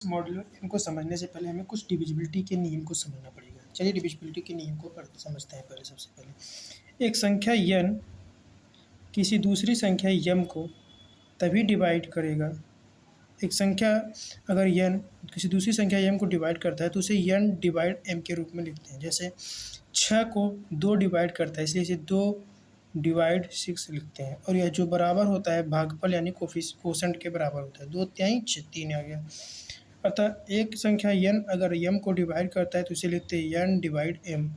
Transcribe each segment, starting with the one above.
Modular इनको समझने से पहले हमें कुछ डिविजिबिलिटी के नियम को समझना पड़ेगा। चलिए डिविजिबिलिटी के नियम को समझते हैं। पहले सबसे पहले एक संख्या n किसी दूसरी संख्या m को तभी डिवाइड करेगा। एक संख्या अगर n किसी दूसरी संख्या m को डिवाइड करता है तो उसे n डिवाइड m के रूप में लिखते हैं। जैसे 6 को 2 डिवाइड करता है इसलिए इसे 2 डिवाइड 6 लिखते हैं। और यह जो बराबर होता है भागफल यानी कोशेंट के बराबर होता है। 2 तिहाई 3 आ गया। अतः एक संख्या n अगर m को डिवाइड करता है तो इसे लिखते हैं n डिवाइड m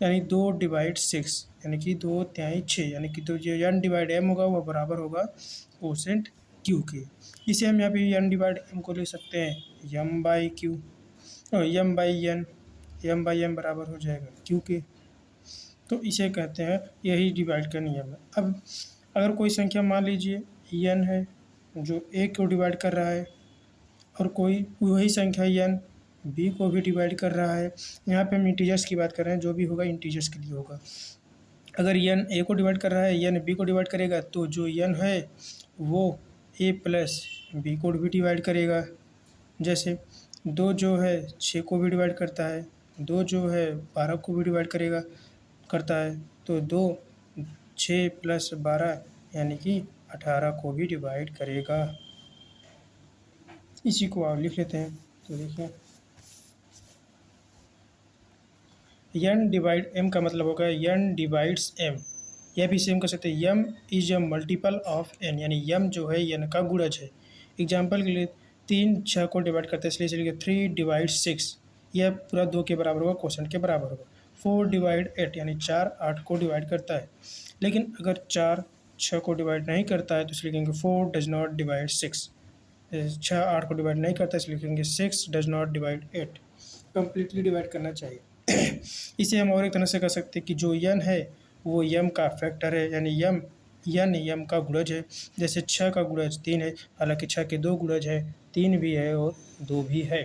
यानी 2 डिवाइड 6 यानी कि 2 तिहाई 6 यानी कि तो जो n डिवाइड m होगा वह बराबर होगा कोसेंट q के। इसे हम यहाँ पे n डिवाइड m को ले सकते हैं m बाई q और m बाई m बराबर हो जाएगा q के। तो इसे कहते हैं यही डिवाइड का नियम है। अब अगर कोई संख्या मान लीजिए n है जो a को डिवाइड कर रहा है और कोई वही संख्या n b को भी डिवाइड कर रहा है। यहाँ पे हम इंटीजर्स की बात कर रहे हैं, जो भी होगा इंटीजर्स के लिए होगा। अगर n a को डिवाइड कर रहा है n b को डिवाइड करेगा तो जो n है वो a प्लस b को भी डिवाइड करेगा। जैसे 2 जो है 6 को भी डिवाइड करता है, 2 जो है 12 को भी डिवाइड करता है, तो 2 6 प्लस 12 यानी कि 18 को भी डिवाइड करेगा। इसी को आप लिख लेते हैं। तो देखिए n डिवाइड m का मतलब होगा n डिवाइड्स m। यह भी सेम कर सकते हैं m is a multiple of n यानी m जो है n का गुणज है। एग्जाम्पल के लिए 3 6 को डिवाइड करते हैं इसलिए चलिए 3 डिवाइड 6 यह पूरा 2 के बराबर होगा, कोशेंट के बराबर होगा। 4 डिवाइड 8 यानी 4 8 को डिवाइड करता है। लेकिन अगर 4 6 को डिवाइड नहीं करता है तो इसलिए लिखेंगे 4 डज नॉट डिवाइड 6। 6 8 को डिवाइड नहीं करता इसलिए लिखेंगे 6 does not divide 8। Completely divide करना चाहिए। इसे हम और एक तरह से कह सकते हैं कि जो n है वो m का फैक्टर है यानी m का गुणज है। जैसे 6 का गुणज 3 है, हालांकि 6 के 2 गुणज है, 3 भी है और 2 भी है।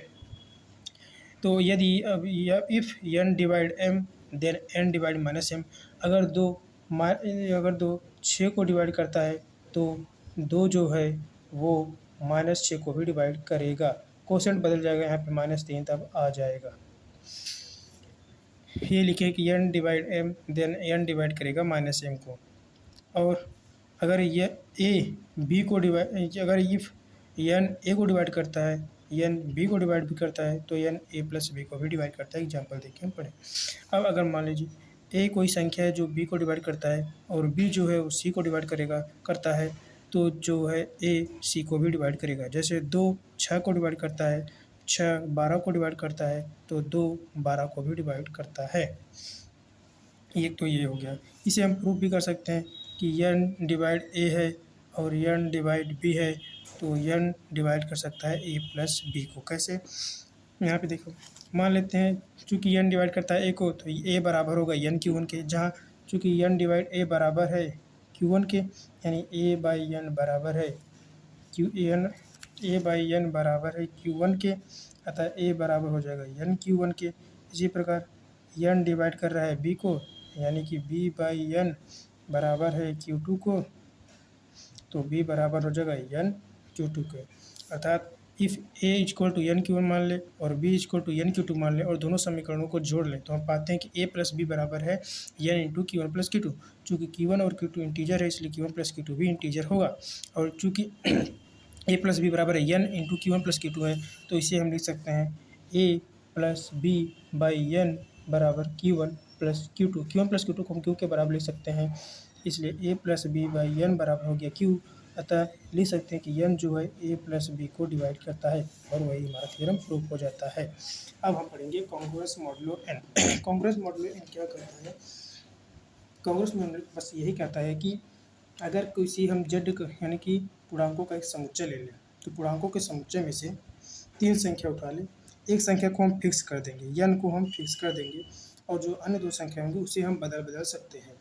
तो यदि अब if n divide m then n divide minus m। अगर दो 6 को डिवाइड करता है तो 2 जो है वो -6 को भी डिवाइड करेगा। कोशेंट बदल जाएगा, यहाँ पे -3 तब आ जाएगा। ये लिखे कि n divide m then n divide करेगा -m को। और अगर ये अगर इफ़ n a को डिवाइड करता है n b को डिवाइड भी करता है तो n a प्लस b को भी डिवाइड करता है। एग्जाम्पल देखिए हम पढ़ें। अब अगर मान लीजिए a कोई संख्या है जो b को डिवाइड करता है और b जो है वो c को डिवाइड करता है तो जो है a c को भी डिवाइड करेगा। जैसे 2 6 को डिवाइड करता है, 6 12 को डिवाइड करता है तो 2 12 को भी डिवाइड करता है। एक तो ये हो गया। इसे हम प्रूफ भी कर सकते हैं कि n डिवाइड a है और n डिवाइड b है तो n डिवाइड कर सकता है a प्लस b को। कैसे? यहाँ पे देखो, मान लेते हैं चूँकि n डिवाइड करता है a को तो a बराबर होगा n q1 के, जहाँ चूँकि n डिवाइड a बराबर है q1 के यानी a बाई n बराबर है q1 के, अतः a बराबर हो जाएगा n q1 के। इसी प्रकार n डिवाइड कर रहा है b को यानी कि b बाई n बराबर है q2 को, तो b बराबर हो जाएगा n q2 के। अर्थात if a equal to n q1 मान ले और b equal to n q2 मान ले और दोनों समीकरणों को जोड़ लें तो हम पाते हैं कि a प्लस b बराबर है n into q1 plus q2। चूँकि q1 और q2 इंटीजर है इसलिए q1 प्लस q2 भी इंटीजर होगा। और चूँकि a प्लस b बराबर है n into q1 plus q2 है तो इसे हम लिख सकते हैं a plus b by n बराबर q1 plus q1 plus q2 को हम q के बराबर लिख सकते हैं, इसलिए a plus b by n बराबर हो गया q। अतः लिख सकते हैं कि n जो है a प्लस b को डिवाइड करता है और वही हमारा थ्योरम प्रूफ हो जाता है। अब हम पढ़ेंगे congruence modulo n। Congruence modulo n क्या कहता है? कॉन्ग्रुएंस मॉडुलो बस यही कहता है कि अगर किसी हम z यानी कि पूर्णांकों का एक समुच्चय ले लें तो पूर्णांकों के समुच्चय में से 3 संख्या उठा लें, एक संख्या को हम फिक्स कर देंगे, n को हम फिक्स कर देंगे और जो अन्य 2 संख्या होंगी उसे हम बदल सकते हैं।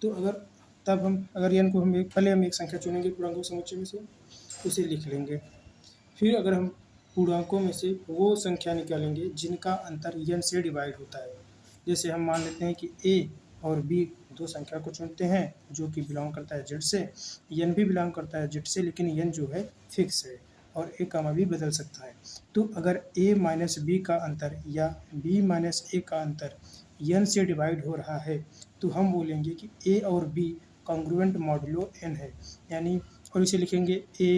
तो अगर n को हम पहले हम एक संख्या चुनेंगे पूर्णांकों के समुच्चय में से, उसे लिख लेंगे। फिर अगर हम पूर्णांकों में से वो संख्या निकालेंगे जिनका अंतर n से डिवाइड होता है। जैसे हम मान लेते हैं कि a और b 2 संख्या को चुनते हैं जो कि बिलोंग करता है z से, n भी बिलोंग करता है z से, लेकिन n जो है फिक्स है। और a कामा b बदल सकता है। तो अगर a माइनस बी का अंतर या b माइनस a का अंतर n से डिवाइड हो रहा है तो हम बोलेंगे कि a और b कॉन्ग्रुएंट मॉडुलो n है। यानी और इसे लिखेंगे a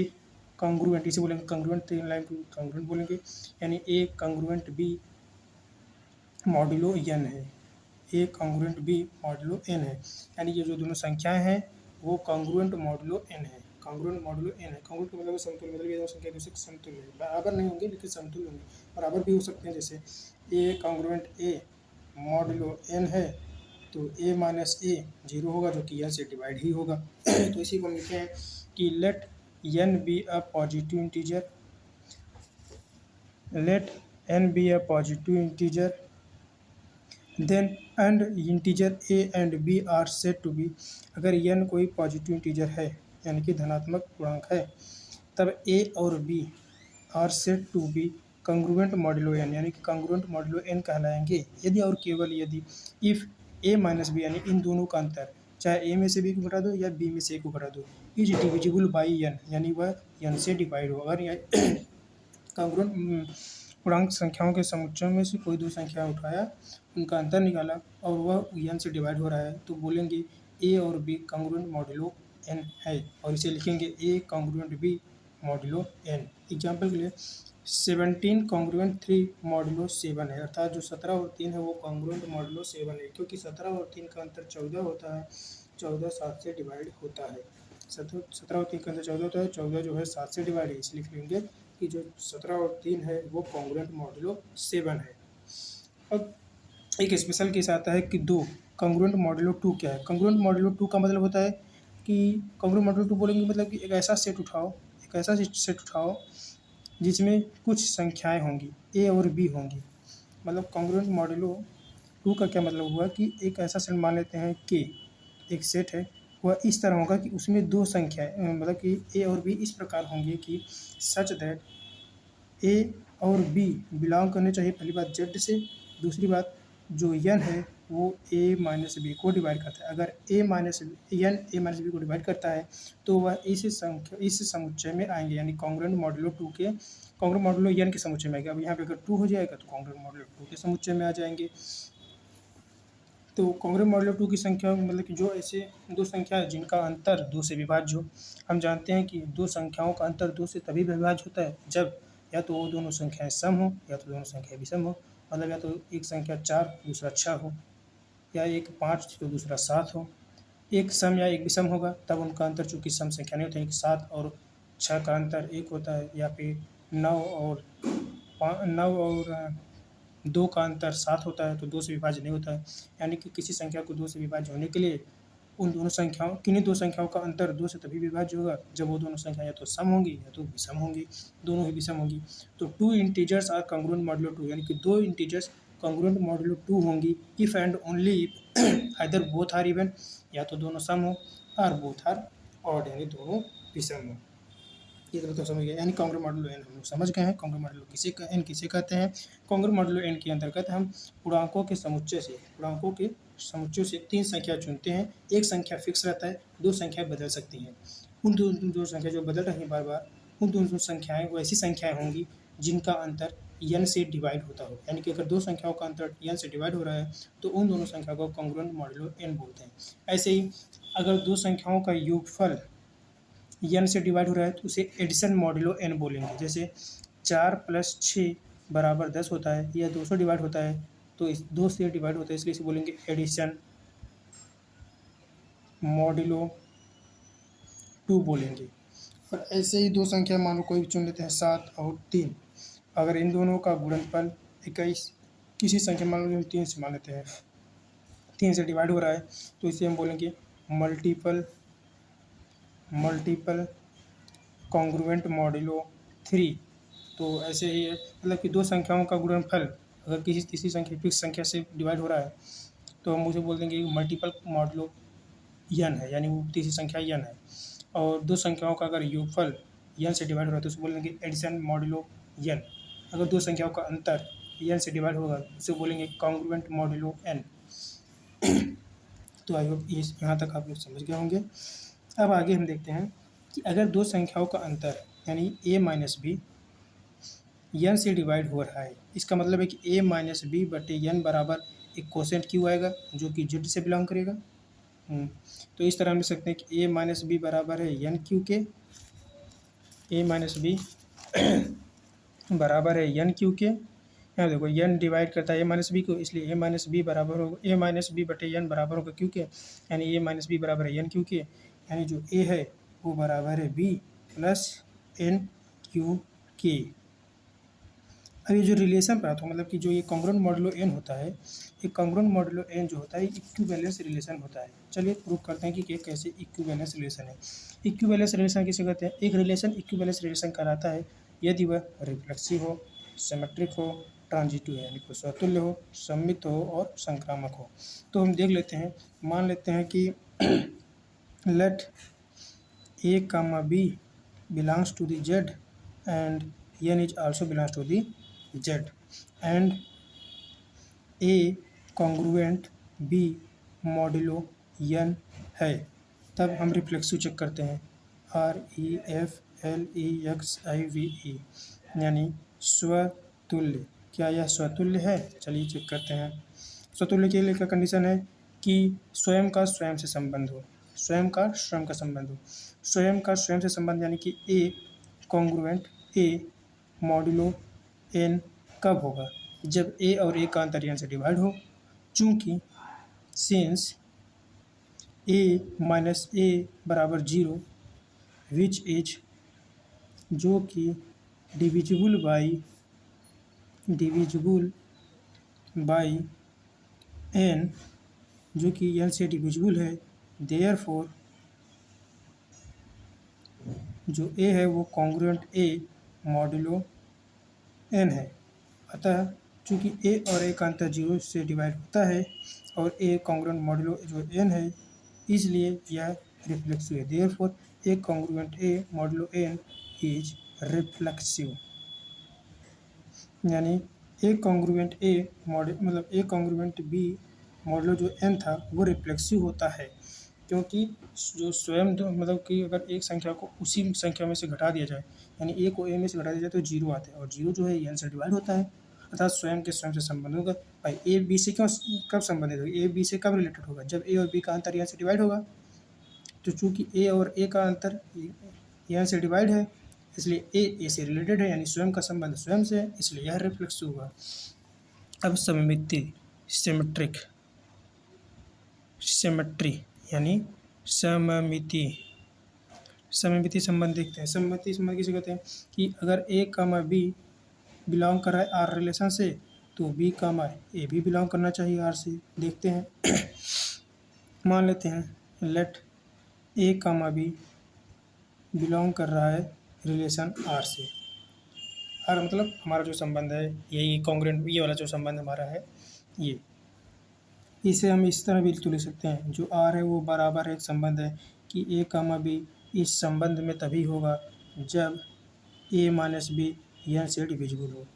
कॉन्ग्रुएंट, इसे बोलेंगे कॉन्ग्रुएंट, तीन लाइन को कॉन्ग्रुएंट बोलेंगे, यानी a congruent b modulo n है। ए कॉन्ग्रुएंट बी मॉडुलो n है, यानी ये जो दोनों संख्याएं हैं वो कॉन्ग्रुएंट मॉडुलो n है। कॉन्ग्रुएंट मॉडुलो n है, कॉन्ग्रुएंट का मतलब समतुल्य, मतलब ये दोनों संख्या दूसरे के समतुल्य है, बराबर नहीं होंगे लेकिन समतुल्य होंगे। बराबर भी हो सकते हैं, जैसे ए कॉन्ग्रुएंट ए मॉडुलो n है तो a माइनस ए 0 होगा जो कि n से डिवाइड ही होगा। तो इसी को हम लिखते हैं कि let n be a positive integer, let n be a positive integer then and integer a and b are set to be. अगर n कोई पॉजिटिव इंटीजर है यानी कि धनात्मक पूर्णांक है तब a और b are set to be congruent modulo n, यानी कि कॉन्ग्रुएंट मॉडुलो n कहलाएंगे यदि और केवल यदि इफ़ a माइनस बी, यानी इन दोनों का अंतर चाहे a में से b को घटा दो या b में से a को घटा दो, इज डिविजिबल बाई n, यानी वह n से डिवाइड हो। अगर कॉन्ग्रुएंट पूर्णांक संख्याओं के समुच्चयों में से कोई दो संख्या उठाया, उनका अंतर निकाला और वह n से डिवाइड हो रहा है तो बोलेंगे a और b कॉन्ग्रुएंट मॉडुलो n है, और इसे लिखेंगे a congruent b modulo n। Example के लिए 17 कॉन्ग्रुएंट 3 मॉडुलो 7 है, अर्थात जो 17 और 3 है वो कॉन्ग्रुएंट मॉडुलो 7 है, क्योंकि 17 और 3 का अंतर 14 होता है, 14 7 से डिवाइड होता है। 17 और 3 का अंतर 14 होता है, 14 जो है 7 से डिवाइड है, इसलिए लिख लेंगे कि जो 17 और 3 है वो कॉन्ग्रुएंट मॉडुलो 7 है। अब एक स्पेशल केस आता है कि दो कॉन्ग्रुएंट मॉडुलो 2 क्या है। कॉन्ग्रुएंट मॉडुलो 2 का मतलब होता है कि कॉन्ग्रुएंट मॉडुलो 2 बोलेंगे मतलब कि एक ऐसा सेट उठाओ, एक ऐसा सेट उठाओ जिसमें कुछ संख्याएं होंगी a और b होंगी। मतलब कॉन्ग्रुएंट मॉडुलो 2 का क्या मतलब हुआ कि एक ऐसा सेट मान लेते हैं कि एक सेट है, वह इस तरह होगा कि उसमें दो संख्याएं मतलब कि a और b इस प्रकार होंगे कि सच दैट a और b बिलोंग करने चाहिए, पहली बात z से, दूसरी बात जो n है वो a माइनस बी को डिवाइड करता है। अगर a minus n a minus b को डिवाइड करता है तो वह इस समुच्चय में आएंगे, यानी कॉन्ग्रुएंट मॉडुलो 2 के कॉन्ग्रुएंट मॉडुलो n के समुच्चय में आएगा। अब यहाँ पे अगर 2 हो जाएगा तो कॉन्ग्रुएंट मॉडुलो 2 के समुच्चय में आ जाएंगे। तो कॉन्ग्रुएंट मॉडुलो 2 की संख्या मतलब कि जो ऐसे दो संख्या है जिनका अंतर 2 से विभाज्य हो। हम जानते हैं कि दो संख्याओं का अंतर 2 से तभी विभाज्य होता है जब या तो वो दोनों संख्याएं सम हो या तो दोनों संख्याएं विषम हो। मतलब या तो एक संख्या 4 दूसरा 6 हो, या एक 5 तो दूसरा 7 हो। एक सम या एक विषम होगा तब उनका अंतर चूंकि सम संख्या नहीं होता है, 7 और 6 का अंतर 1 होता है, या फिर 9 और 2 का अंतर 7 होता है तो 2 से विभाज्य नहीं होता है। यानी कि किसी संख्या को 2 से विभाज्य होने के लिए उन दोनों संख्याओं किन्हीं दो संख्याओं का अंतर 2 से तभी विभाज्य होगा जब वो दोनों संख्या या तो सम होंगी या तो विषम होंगी, दोनों ही विषम होंगी। तो 2 इंटीजर्स आर कॉन्ग्रुएंट मॉडुलो 2, यानी कि दो इंटीजर्स कॉन्ग्रुएंट मॉडुलो 2 होंगी if and only if either both are even, या तो दोनों सम हो और बोथ आर ऑड, यानी दोनों विषम हो। ये तो समझ गए, यानी कॉन्ग्रुएंट मॉडुलो n हम लोग समझ गए हैं। कॉन्ग्रुएंट मॉडुलो n किसे कहते हैं। कॉन्ग्रुएंट मॉडुलो n के अंतर्गत हम पूर्णांकों के समुच्चय से तीन संख्या चुनते हैं। एक संख्या फिक्स रहता है, दो संख्या बदल सकती हैं। उन दो संख्या जो बदल रही हैं बार बार, उन दोनों संख्याएं वैसी संख्याएं होंगी जिनका अंतर n से डिवाइड होता हो। यानी कि अगर दो संख्याओं का अंतर n से डिवाइड हो रहा है तो उन दोनों संख्या को कॉन्ग्रुएंट मॉडुलो n बोलते हैं। ऐसे ही अगर दो संख्याओं का योगफल n से डिवाइड हो रहा है तो उसे एडिशन मॉडुलो n बोलेंगे। जैसे 4 + 6 = 10 होता है, या 2 से डिवाइड होता है तो इस 2 से डिवाइड होता है इसलिए इसे बोलेंगे एडिशन मॉडुलो 2 बोलेंगे। और ऐसे ही दो संख्या मानो कोई चुन लेते हैं 7 और 3, अगर इन दोनों का गुणनफल 21 किसी संख्या मान लो 3 से मान लेते हैं, 3 से डिवाइड हो रहा है तो इसे हम बोलेंगे मल्टीपल कॉन्ग्रुएंट मॉडुलो 3। तो ऐसे ही है, मतलब कि दो संख्याओं का गुणनफल अगर किसी तीसरी संख्या फिक्स संख्या से डिवाइड हो रहा है तो हम उसे बोल देंगे मल्टीपल मॉडुलो n है, यानी वो तीसरी संख्या n है। और दो संख्याओं का अगर योगफल n से डिवाइड हो रहा है तो उसे बोल देंगे एडिशन मॉडुलो n। अगर दो संख्याओं का अंतर n से डिवाइड होगा तो उसे बोलेंगे कॉन्ग्रुएंट मॉडुलो n। तो आई होप यहाँ तक आप लोग समझ गए होंगे। अब आगे हम देखते हैं कि अगर दो संख्याओं का अंतर यानी ए माइनस बी एन से डिवाइड हो रहा है। इसका मतलब है कि ए माइनस बी बटे एन बराबर एक कोसेंट क्यू आएगा जो कि जेड से बिलोंग करेगा। तो इस तरह हम लिख सकते हैं कि ए माइनस बी बराबर है एन क्यू के, ए माइनस बी बराबर है एन क्यू के। यहाँ देखो एन डिवाइड करता है ए माइनस बी को, इसलिए ए माइनस बी बराबर होगा ए माइनस बी बटे एन बराबर होगा क्यू के, यानी ए माइनस बी बराबर है एन क्यू के, यानी जो ए है वो बराबर है बी प्लस एन क्यू के। अब ये जो रिलेशन प्राप्त हो मतलब कि जो ये कॉन्ग्रुएंट मॉडुलो एन होता है, ये कॉन्ग्रुएंट मॉडुलो एन जो होता है इक्विवेलेंस रिलेशन होता है। चलिए प्रूव करते हैं कि ये कैसे इक्विवेलेंस रिलेशन है। इक्विवेलेंस रिलेशन किसे कहते हैं? एक रिलेशन इक्विवेलेंस रिलेशन कहलाता है यदि वह रिफ्लेक्सिव हो, सिमेट्रिक हो, ट्रांजिटिव है यानी कि स्वतुल्य हो, सममित हो और संक्रामक हो। तो हम देख लेते हैं, मान लेते हैं कि let a comma b belongs to the Z and N is also belongs to the Z and A congruent B modulo N है। तब हम रिफ्लेक्सिव चेक करते हैं REFLEXIVE यानी स्वतुल्य। क्या यह स्वतुल्य है? चलिए चेक करते हैं। स्वतुल्य के लिए क्या कंडीशन है कि स्वयं का स्वयं से संबंध हो, स्वयं का स्वयं का संबंध हो, स्वयं का स्वयं से संबंध यानी कि ए कॉन्ग्रुएंट ए मॉड्यूलो एन कब होगा? जब ए और ए का अंतर एन से डिवाइड हो। चूँकि सिंस ए माइनस ए बराबर 0 विच इज जो कि डिविजिबल बाई एन जो कि एन से डिविजिबल है, देयरफॉर जो ए है वो कॉन्ग्रुएंट ए मॉड्यूलो एन है। अतः चूँकि ए और ए का अंतर 0 से डिवाइड होता है और ए कॉन्ग्रुएंट मॉड्यूलो जो एन है, इसलिए यह रिफ्लेक्सिव है। Therefore a congruent a modulo n is reflexive, यानी ए कॉन्ग्रुएंट ए मतलब ए कॉन्ग्रुएंट बी मॉड्यूलो जो एन था वो रिफ्लेक्सिव होता है, क्योंकि जो स्वयं मतलब कि अगर एक संख्या को उसी संख्या में से घटा दिया जाए, यानी ए को ए में से घटा दिया जाए तो 0 आता है और 0 जो है एन से डिवाइड होता है, अर्थात स्वयं के स्वयं से संबंध होगा। भाई ए बी से क्यों कब संबंधित होगा? ए बी से कब रिलेटेड होगा? जब ए और बी का अंतर एन से डिवाइड होगा। तो चूँकि ए और ए का अंतर एन से डिवाइड है, इसलिए ए से रिलेटेड है, यानी स्वयं का संबंध स्वयं से है, इसलिए यह रिफ्लेक्सिव होगा। अब सममिति सिमेट्री यानी सममिति संबंध देखते हैं। सममिति संबंध किसे कहते हैं कि अगर ए कामा बी बिलोंग कर रहा है आर रिलेशन से, तो बी कामा ए भी बिलोंग करना चाहिए आर से। देखते हैं मान लेते हैं late a comma B belong कर रहा है रिलेशन आर से। आर मतलब हमारा जो संबंध है यही कॉन्ग्रुएंट, ये वाला जो संबंध हमारा है ये, इसे हम इस तरह भी तो लिख सकते हैं, जो आर है वो बराबर है एक संबंध है कि ए कामा बी इस संबंध में तभी होगा जब ए माइनस बी एन से डिविजिबल हो।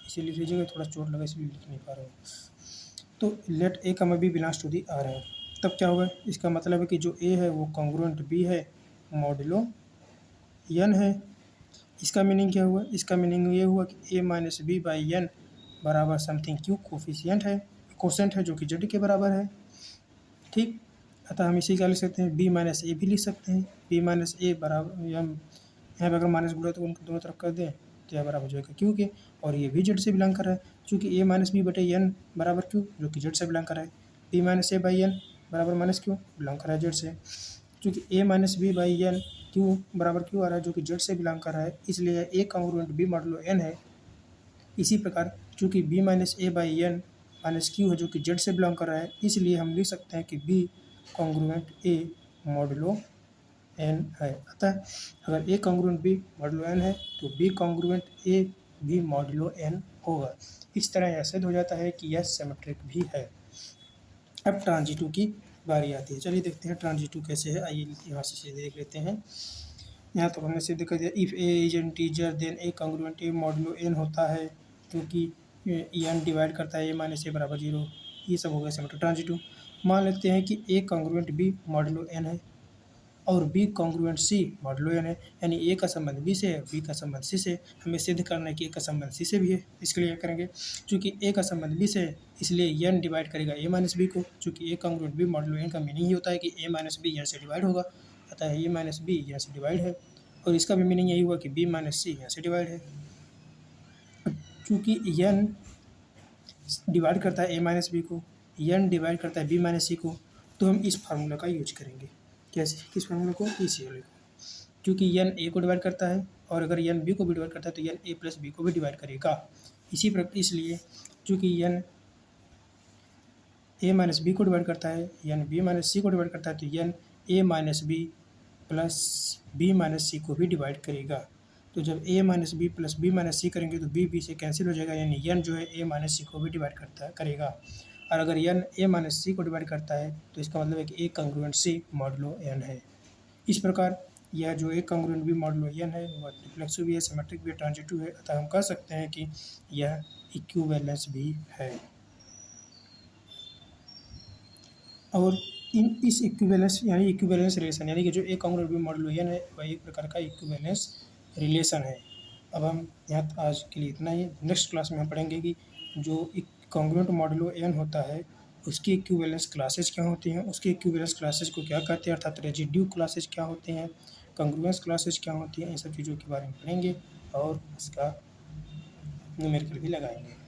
इसे लिख लीजिएगा, थोड़ा चोट लगा इसलिए लिख नहीं पा रहा हूँ। तो let a comma b belongs to the R है, तब क्या होगा? इसका मतलब है कि जो ए है वो कॉन्ग्रुएंट बी है मॉड्यूलो एन है। इसका मीनिंग क्या हुआ? इसका मीनिंग ये हुआ कि ए माइनस बी बाई एन बराबर समथिंग क्यू कोसेंट है जो कि जेड के बराबर है। ठीक, अतः हम इसी का लिख सकते हैं, बी माइनस ए भी लिख सकते हैं। बी माइनस ए बराबर यहाँ पर अगर माइनस बोले तो उनको दोनों तरफ कर दें तो यह बराबर हो जाएगा क्यू के, और ये भी जेड से बिलोंग कर रहा है, चूँकि ए माइनस बी बटे एन बराबर क्यू जो कि जेड से बिलोंग कर रहा है। B minus A by N बराबर माइनस क्यू बिलोंग कर रहा है जेड से, चूँकि A minus B by N Q बराबर क्यू आ रहा है जो कि जेड से बिलोंग कर रहा है, इसलिए a congruent b modulo n है। इसी प्रकार चूँकि b minus A by n minus q है जो कि जेड से बिलोंग कर रहा है, इसलिए हम लिख सकते हैं कि B congruent a modulo n है। अतः अगर ए कॉन्ग्रुएंट बी मॉडुलो एन है तो बी कॉन्ग्रुएंट ए भी मॉडुलो एन होगा। इस तरह यह सिद्ध हो जाता है कि यह सिमेट्रिक भी है। अब ट्रांजिटिव की बारी आती है। चलिए देखते हैं ट्रांजिटिव कैसे है। आइए यहाँ से सीधे देख लेते हैं। यहाँ तो हमने सिद्ध कर दिया, if a is integer then a congruent a modulo n होता है, क्योंकि एन डिवाइड करता है ए माइनस ए बराबर 0। ये सब हो गया सिमेट्रिक। ट्रांजिटिव मान लेते हैं कि ए कॉन्ग्रुएंट बी मॉडुलो एन है, और बी कॉन्ग्रुएंट सी मॉडुलो एन है, यानी ए का संबंध बी से है, बी का संबंध सी से। हमें सिद्ध करना है कि ए का संबंध सी से भी है। इसके लिए क्या करेंगे, चूँकि ए का संबंध बी से है इसलिए एन डिवाइड करेगा ए माइनस बी को। चूँकि ए कॉन्ग्रुएंट बी मॉडुलो एन का मीनिंग ही होता है कि ए माइनस बी एन से डिवाइड होगा, अतः ए माइनस बी एन से डिवाइड है। और इसका भी मीनिंग यही हुआ कि बी माइनस सी एन से डिवाइड है। चूँकि एन डिवाइड करता है ए माइनस बी को, एन डिवाइड करता है बी माइनस सी को, तो हम इस फार्मूला का यूज करेंगे। कैसे, किस फार्मूला को, इसी वाले को। क्योंकि एन ए को डिवाइड करता है और अगर एन बी को भी डिवाइड करता है तो एन ए प्लस बी को भी डिवाइड करेगा। इसलिए चूँकि एन ए माइनस बी को डिवाइड करता है, एन बी माइनस सी को डिवाइड करता है, तो N A minus B plus B minus C को भी डिवाइड करेगा। तो जब A minus B plus B minus C करेंगे तो बी से कैंसिल हो जाएगा, यानी एन जो है ए माइनस सी को भी डिवाइड करेगा। और अगर एन ए माइनस सी को डिवाइड करता है तो इसका मतलब है कि ए कॉन्ग्रुएंट सी मॉडुलो एन है। इस प्रकार यह जो ए कॉन्ग्रुएंट बी मॉडुलो एन है वह रिफ्लेक्सिव भी है, सिमेट्रिक भी है, ट्रांजिटिव है, अतः हम कह सकते हैं कि यह इक्विवेलेंस भी है। और इस इक्विवेलेंस यानी इक्विवेलेंस रिलेशन यानी कि जो ए कॉन्ग्रुएंट बी मॉडुलो एन है वह एक प्रकार का इक्विवेलेंस रिलेशन है। अब हम यहाँ आज के लिए इतना ही। नेक्स्ट क्लास में हम पढ़ेंगे कि जो कॉन्ग्रुएंट मॉडुलो एन होता है उसकी इक्विवेलेंस क्लासेज क्या होती हैं, उसकी इक्विवेलेंस क्लासेज को क्या कहते हैं, अर्थात रेजिड्यू क्लासेज क्या होते हैं, कॉन्ग्रुएंस क्लासेज क्या होती हैं, इन सब चीज़ों के बारे में पढ़ेंगे और इसका न्यूमेरिकल भी लगाएंगे।